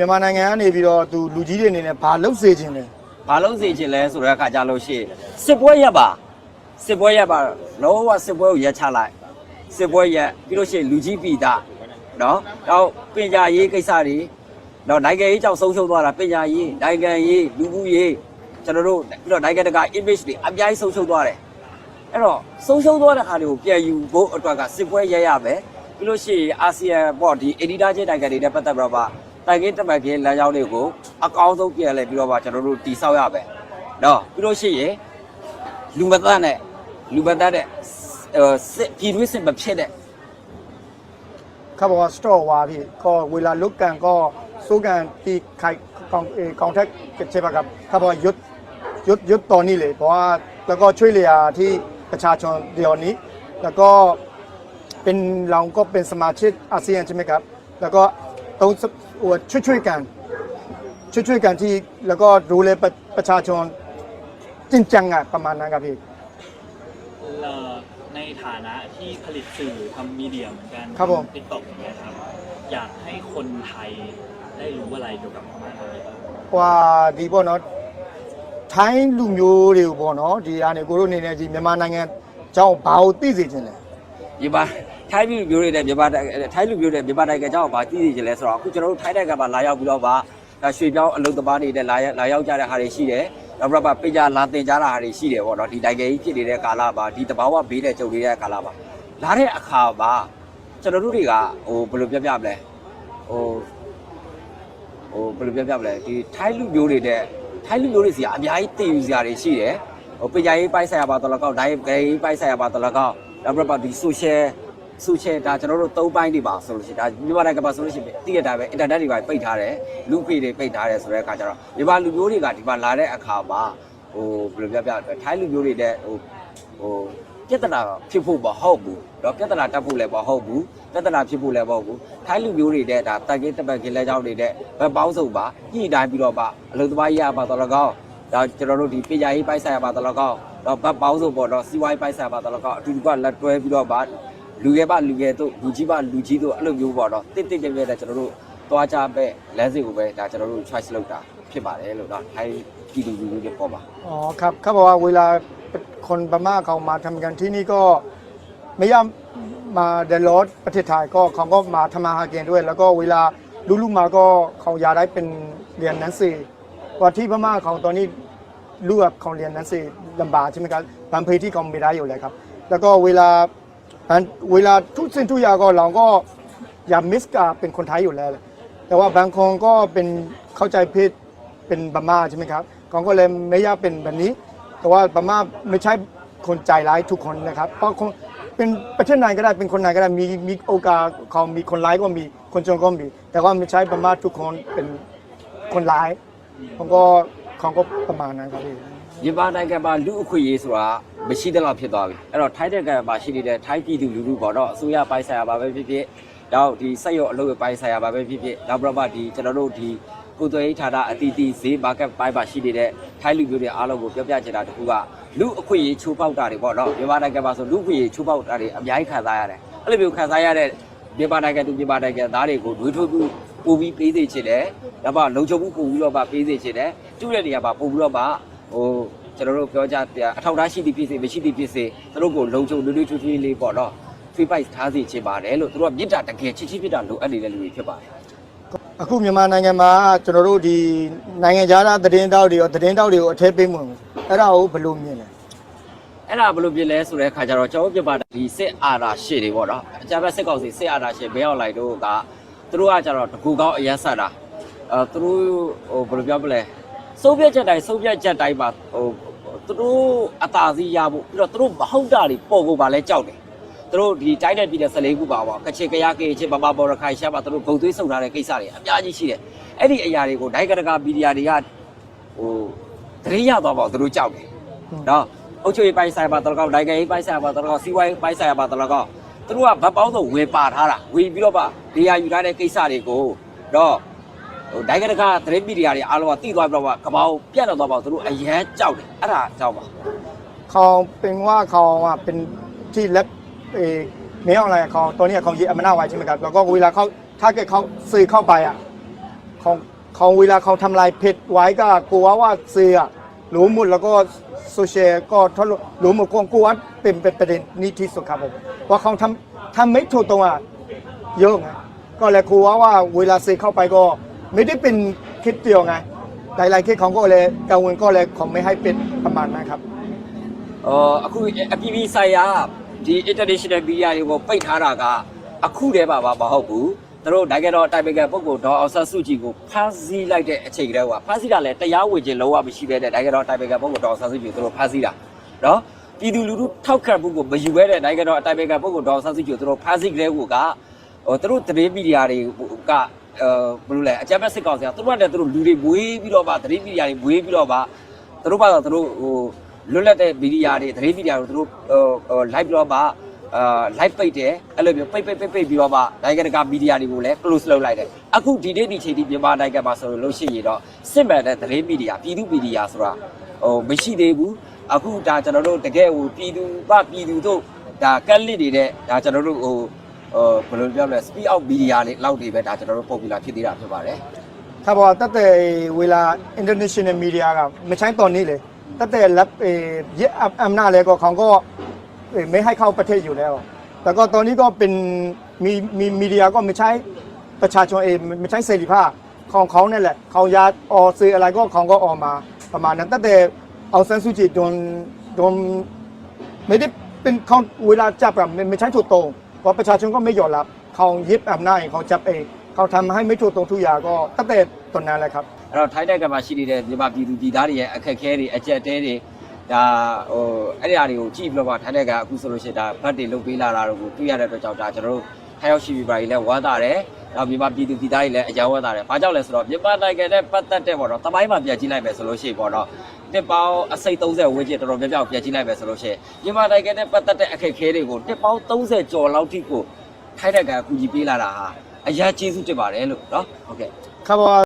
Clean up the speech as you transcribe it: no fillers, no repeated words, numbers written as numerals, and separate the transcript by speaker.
Speaker 1: မြန်မာနိုင်ငံကနေပြီးတော့သူလူကြီးတွေအနေနဲ့ဘာလုပ်စေချင်လဲဘ
Speaker 2: ာလုပ်စေချင်လဲဆိုတဲ့အခါကြလို့ရှိရင်စစ်ပွဲရက်ပါလောကစစ်ပွဲကိုရက်ချလိုက်စစ်ပွဲရက်ပြီးလို့ရှိရင်လူကြီးပြည်သားနော်တော့ပညာရေးကိစ္စတွေတော့နိုင်ငံရေးကြောင့်ဆုံးရှုံးသွားတာပညာရေးနိုင်ငံရေးလူမှုရေးကျွန်တော်တို့ပြီးတော့နိုင်ငံတကာ image တွေအများကြီးဆုံးရှုံးသွားတယ်အဲ့တော့ဆုံးရှုံးသွားတဲ့ခါတွေကိုပြန်ယူဖို့အတွက်ကစစ်ပွဲရက်ရမယ်ပြီးလို့ရှိရင်အာဆီယံပေါ့ဒီအင်ဒီတာချင်းနိုင်ငံတွေနဲ့ပတ်သက်ပြီးတော့တိုင်ကင်းတမန်ကင်းလမ်းကြောင်းတွေကိုအကောင်းဆုံးပြန်လဲပြီးတော့ကျွန်တော်တို့တည်ဆောက်ရမယ်နော်ပြီးလို့ရှိရင်လူမသားတဲ့စစ်ပြည်တွင်းစစ်မဖြစ်တဲ့ခ
Speaker 1: ဘောစတော့ဝါပြီခေါ်ဝေလာလုတ်ကန်ก็สู้กันที่ใครกองทัพเชฟกับขบยุดตอนนี้เลยเพราะว่าแล้วก็ช่วยเหลือที่ประชาชนเดียวนี้แล้วก็เป็นเราก็เป็นสมาชิกอาเซียนใช่ไหมครับแล้วก็ต้องช่วยกันที่แล้วก็ดูแลประชาชนจริงจังอ่ะประมาณนั้นครับพี่ใ
Speaker 3: นฐานะที่ผลิตสื่อทำมีเดียเหมือนกันติ๊กต็อกอย่างเงี้ยครับอยากให้คนไทยได้รู้อะไรเกี่ยวกับพม่าไทยว
Speaker 1: ่าดีป่ะเนาะไทยလူမျိုးတွေပေါ့เนาะဒီအနေကိုတို့အနေနဲ့ဒီမြန်မာနိုင်ငံကြောင်းဘာကိုသိစေချင်လဲမ
Speaker 2: ြန်မာထိုင်းလူမျိုးတွေနဲ့မြန်မာထိုင်းလူမျိုးတွေမြန်မာနိုင်ငံကြောင်းဘာသိစေချင်လဲဆိုတော့အခုကျွန်တော်တို့ထိုင်းနိုင်ငံမှာလာရောက်ပြီးတော့ရွှေပြောင်းအလုပ်သမားတွေနဲ့လာရောက်ကြတဲ့ဟာတွေရှိတယ်နောက်ပြီးတော့ပညာလာသင်ကြားတာဟာတွေရှိတယ်ပေါ့နော်ဒီနိုင်ငံကြီးဖြစ်နေတဲ့ကာလမှာဒီတဘာဝဘေးနဲ့ကြုံနေတဲ့ကာလမှာလာတဲ့အခါမှာကျွန်တော်တို့တွေကဘယ်လိုပြမလဲဘယ်လိုပြမလဲဒီထိုင်းလူမျိုးတွေနဲ့ထိုင်းလူမျိုးတွေစီအများကြီးတည်ယူစရာတွေရှိတယ်ပညာရေးပိုင်းဆိုင်ရာပါတော့လည်းကောက်နိုင်ငံရေးပိုင်းဆိုင်ရာပါတော့လည်းကောက်နောက်ပြီးတော့ဒီ social ဒါကျွန်တော်တို့၃ပိုင်းတွေပါဆိုလို့ရှိရင်ဒါမြန်မာနိုင်ငံမှာဆိုလို့ရှိရင်သိရတာပဲအင်တာနက်တွေပါပိတ်ထားတယ်လူဖေးတွေပိတ်ထားတယ်ဆိုတဲ့အခါကျတော့မြန်မာလူမျိုးတွေကဒီမှာလာတဲ့အခါမှာဘယ်လိုပြထိုင်းလူမျိုးတွေနဲ့ပြဿနာဖြစ်ဖို့မဟုတ်ဘူးတော့ပြဿနာတက်ဖို့လည်းမဟုတ်ဘူးပြဿနာဖြစ်ဖို့လည်းမဟုတ်ဘူးထိုင်းလူမျိုးတွေနဲ့ဒါတိုင်ကင်းတပတ်ကင်းလဲကြောင်းတွေနဲ့ဘက်ပေါင်းစုံပါညှိတိုင်းပြီးတော့အလုပ်သမားရေးရပါတော့လည်းကောင်းဒါကျွန်တော်တို့ဒီပညာရေးပိုင်းဆိုင်ရာပါတော့လည်းကောင်းတော့ဘက်ပေါင်းစုံပေါ့တော့စီးပွားရေးပိုင်းဆိုင်ရာပါတော့လည်းကောင်းအတူတူကလက်တွဲပြီးတော့လူငယ်တို့လူကြီးတို့အဲ့လိုမျိုးပေါ့တော့တစ်ပြည့်တဲ့ကျွန်တော်တို့သွားကြပဲလမ်းစဉ်ကိုပဲဒါကျွန်တော်တို့ choice လုပ်တာဖြစ်ပါတယ်လို့တော့ထိုင်းပြည်သူလူထုတွေပေါ်ပါ
Speaker 1: อ๋อครับบอกว่าเวลาคนพม่าเขามาทำกันที่นี่ก็ไม่ยากมาเดลอดประเทศไทยก็เขาก็มาทำมาหากินด้วยแล้วก็เวลาลูกๆมาก็เขาอยากได้เป็นเรียนหนังสือว่าที่พม่าเขาตอนนี้ลูกเขาเรียนหนังสือลำบากใช่ไหมครับบางพื้นที่เขาไม่ได้อยู่เลยครับแล้วก็เวลาทุกสิ่งทุกอย่างก็เราก็อย่ามิสกับเป็นคนไทยอยู่แล้วแต่ว่าบางคนก็เป็นเข้าใจผิดเป็นพม่าใช่ไหมครับเขาก็เลยไม่อยากเป็นแบบนี้แต่ว่าพม่าไม่ใช่คนใจร้ายทุกคนนะครับเพราะเป็นประเทศไหนก็ได้เป็นคนไหนก็ได้มีโอกาสเขามีคนร้ายก็มีคนจนก็มีแต่ว่าไม่ใช่พม่าทุกคนเป็นคนร้ายเขาก็ประมาณนั้นครับพี่
Speaker 2: မြန်မာနိုင်ငံမှာလူအခွင့်အရေးဆိုတာမရှိတဲ့လောက်ဖြစ်သွားပြီအဲ့တော့ထိုင်းနိုင်ငံမှာရှိနေတဲ့ထိုင်းပြည်သူလူထုပေါ့နော်အစိုးရပိုင်းဆိုင်ရာပါပဲဖြစ်ဖြစ်နောက်ဒီစက်ရုံအလုပ်ပိုင်းဆိုင်ရာပါပဲဖြစ်ဖြစ်နောက်ပြီးတော့ဒီကျွန်တော်တို့ဒီကိုယ်သွေးဌာနအတီးတီးဈေး market ပိုင်းမှာရှိနေတဲ့ထိုင်းလူမျိုးတွေအားလုံးကိုပြောပြချင်တာတခုကလူအခွင့်အရေးချိုးဖောက်တာတွေပေါ့နော်မြန်မာနိုင်ငံမှာဆိုလူအခွင့်အရေးချိုးဖောက်တာတွေအများကြီးခံစားရတယ်အဲ့လိုမျိုးခံစားရတဲ့မြန်မာနိုင်ငံသားတွေကိုတွေးထုတ်ပြီးပို့ပြီးပေးစေချင်တယ်ဒါမှလုံခြုံမှုပို့ပြီးတော့ပေးစေချင်တယ်ကျူးတဲ့နေရာမှာပို့ပြီးတော့ကျွန်တော်တို့ပြောကြအထောက်အထားရှိသည်ဖြစ်စေမရှိသည်ဖြစ်စေသူတို့ကိုလုံခြုံလွတ်လွတ်ထွေးထွေးလေးပေါ့နော်ဖိပိုက်ထားစေချင်ပါတယ်လို့သူတို့ကမြစ်တာတကယ်ချစ်ပြတာလိုအပ်နေတဲ့လူတွေဖြစ်ပါတယ်
Speaker 1: အခုမြန်မာနိုင်ငံမှာကျွန်တော်တို့ဒီနိုင်ငံခြားသားသတင်းတောက်တွေရောသတင်းတောက်တွေကိုအထက်ပေးမှုအဲ့ဒါကိုဘယ်လိုမြင်လဲ
Speaker 2: အဲ့ဒါဘယ်လိုပြင်လဲဆိုတဲ့အခါကျတော့ကျွန်တော်ပြပါဒီစစ်အာဏာရှင်တွေပေါ့နော်အကြမ်းဖက်စစ်ကောင်စီစစ်အာဏာရှင်ဘဲအောင်လိုက်တို့ကသူတို့ကကျတော့တကူကောင်းအရန်ဆက်တာသူတို့ဘယ်လိုပြောမလဲဆိုဗီယက်ချက်တိုင်းမှာသူတို့အသာစီးရဖို့ပြီးတော့သူတို့မဟုတ်တာတွေပေါ်ဖို့ပါလဲကြောက်တယ်သူတို့ဒီတိုင်းတဲ့ပြည်တဲ့14ခုပါပေါ့ကချေကရကေချေပပပေါ်ရခိုင်ရှာပါသူတို့ဂုံသွေးဆုပ်ထားတဲ့ကိစ္စတွေအများကြီးရှိတယ်အဲ့ဒီအရာတွေကိုနိုင်ငံတကာမီဒီယာတွေကသတင်းရသွားပေါ့သူတို့ကြောက်တယ်နော်အုပ်ချုပ်ရေးပိုင်းဆိုင်ပါတော့နိုင်ငံရေးပိုင်းဆိုင်ပါတော့စီးပွားရေးပိုင်းဆိုင်ပါတော့သူတို့ကဗတ်ပေါင်းစုံဝေပါထားတာဝေပြီးတော့နေရာယူထားတဲ့ကိစ္စတွေကိုတော့နိုင်ငံတကာသတင်းမီဒီယာတွေအားလုံးကသိသွားပြီးတော့ကမ္ဘာကိုပြန့်တော့သွားပါသူတို့အရန်ကြောက်တယ်အဲ့ဒါကြောက်ပါ
Speaker 1: เขาเป็นว่าเขาเป็นที่เล็บไม่เอาอะไรเขาตัวนี้เขาเยอะมันน่าไว้ใช่ไหมครับแล้วก็เวลาเขาถ้าเกิดเขาซื้อเข้าไป เขาเวลาเขาทำลายเพจไว้ก็กลัวว่าเสียรู้หมดแล้วก็โซเชียลก็ทะลุรู้หมดก็กลัวเป็นประเด็นนี้ที่สุดครับผมว่าเขาทำไม่ถูกตรงอ่ะเยอะไงก็เลยกลัวว่าเวลาเสียเข้าไปก็ไม่ได้เป็นคลิปเดียวไงหลายๆคลิปเขาก็เลยกังวลก็เลยเขาไม่ให้เป็นประมาณนั้นครับ
Speaker 2: အခုအပြည်ပြည်ဆိုင်ရာဒီ international media တွေကိုပိတ်ထားတာကအခုတည်းပါမဟုတ်ဘူးသူတို့နိုင်ငံတော်တိုင်ပင်ခံပုဂ္ဂိုလ်ဒေါ်အောင်ဆန်းစုကြည်ကိုဖမ်းဆီးလိုက်တဲ့အချိန်ကတည်းကဖမ်းဆီးတာလည်းတရားဝင်ခြင်းလုံးဝမရှိဘဲနဲ့နိုင်ငံတော်တိုင်ပင်ခံပုဂ္ဂိုလ်ဒေါ်အောင်ဆန်းစုကြည်ကိုသူတို့ဖမ်းဆီးတာနော်ပြည်သူလူထုထောက်ခံမှုကိုမယူဘဲနဲ့နိုင်ငံတော်တိုင်ပင်ခံပုဂ္ဂိုလ်ဒေါ်အောင်ဆန်းစုကြည်ကိုသူတို့ဖမ်းဆီးကြတဲ့ကိုကသူတို့သတင်းမီဒီယာတွေကဘယ်လိုလဲအကြမ်းဖက်စစ်ကောင်စီကသူတို့ကလည်းသူတို့လူတွေမွေးပြီးတော့မှသတင်းမီဒီယာတွေမွေးပြီးတော့မှသူတို့ဘာသာသူတို့လွတ်လပ်တဲ့မီဒီယာတွေသတင်းမီဒီယာတွေသူတို့live ပြီးတော့မှlive ပိတ်တယ်အဲ့လိုမျိုးပိတ်ပြီးတော့မှနိုင်ငံတကာမီဒီယာတွေကိုလည်း close လုပ်လိုက်တယ်အခုဒီနေ့ဒီချိန်ထိမြန်မာနိုင်ငံမှာဆိုလို့ရှိရင်တော့စစ်မှန်တဲ့သတင်းမီဒီယာပြည်သူမီဒီယာဆိုတာမရှိသေးဘူးအခုဒါကျွန်တော်တို့တကယ်ပြည်သူတို့ဒါကက်လစ်နေတဲ့ဒါကျွန်တော်တို့ဘယ်လိုပြောမလဲ speak out media တွေလောက်တွေပဲဒါကျွန်တော်တို့ popular ဖြစ်သေးတာဖြစ်ပါတယ်
Speaker 1: ครับว่าตั้งแต่เวลา international media ก็ไม่ใช่ตอนนี้เลยตั้งแต่รับยึดอำนาจแล้วก็เขาก็ไม่ให้เข้าประเทศอยู่แล้วแต่ก็ตอนนี้ก็เป็นมีมีเดียก็ไม่ใช่ประชาชนเองไม่ใช่เสรีภาพของเขาเนี่ยแหละเขาอยากออกสื่ออะไรก็เขาก็ออกมาประมาณนั้นตั้งแต่เอาเซนซูจิโดนไม่ได้เป็นเขาเวลาจับแบบไม่ใช่ถูกตรงเพราะประชาชนก็ไม่ยอมรับเขายึดอำนาจเขาจับเองเขาทำให้ไม่ถูกตรงทุกอย่างก็ตั้งแต่ตอนนั้นแหละครับ
Speaker 2: အဲ့တော့ထိုင်းနိုင်ငံမှာရှိနေတဲ့မြန်မာပြည်သူပြည်သားတွေရဲ့အခက်အခဲတွေအကြက်တဲတွေဒါအဲ့ဒီအရာတွေကိုကြည့်ပြီးတော့ထိုင်းနိုင်ငံအခုဆိုလို့ရှိရင်ဒါဘတ်တွေလုပ်ပေးလာတာတို့ကိုတွေ့ရတဲ့အတွက်ကြောင့်ဒါကျွန်တော်တို့ထိုင်းရောက်ရှိပြီးပါလေဝမ်းသာတယ်နောက်မြန်မာပြည်သူပြည်သားတွေလည်းအကြောင်းဝမ်းသာတယ်ဘာကြောင့်လဲဆိုတော့မြန်မာနိုင်ငံနဲ့ပတ်သက်တဲ့ပေါ့နော်တမိုင်းမှာပြန်ကြည့်လိုက်မယ်ဆိုလို့ရှိရင်ပေါ့နော်တစ်ပေါင်းအစိတ်30ဝန်းကျင်တော်တော်များများပြန်ကြည့်လိုက်မယ်ဆိုလို့ရှိရင်မြန်မာနိုင်ငံနဲ့ပတ်သက်တဲ့အခက်အခဲတွေကိုတစ်ပေါင်း30ကျော်လောက်ထိကိုထိုင်းနိုင်ငံကကူညီပေးလာတာဟာအရာကျေးဇူးတင်ပါတယ်လို့နော်ဟုတ်ကဲ့
Speaker 1: ครับว่า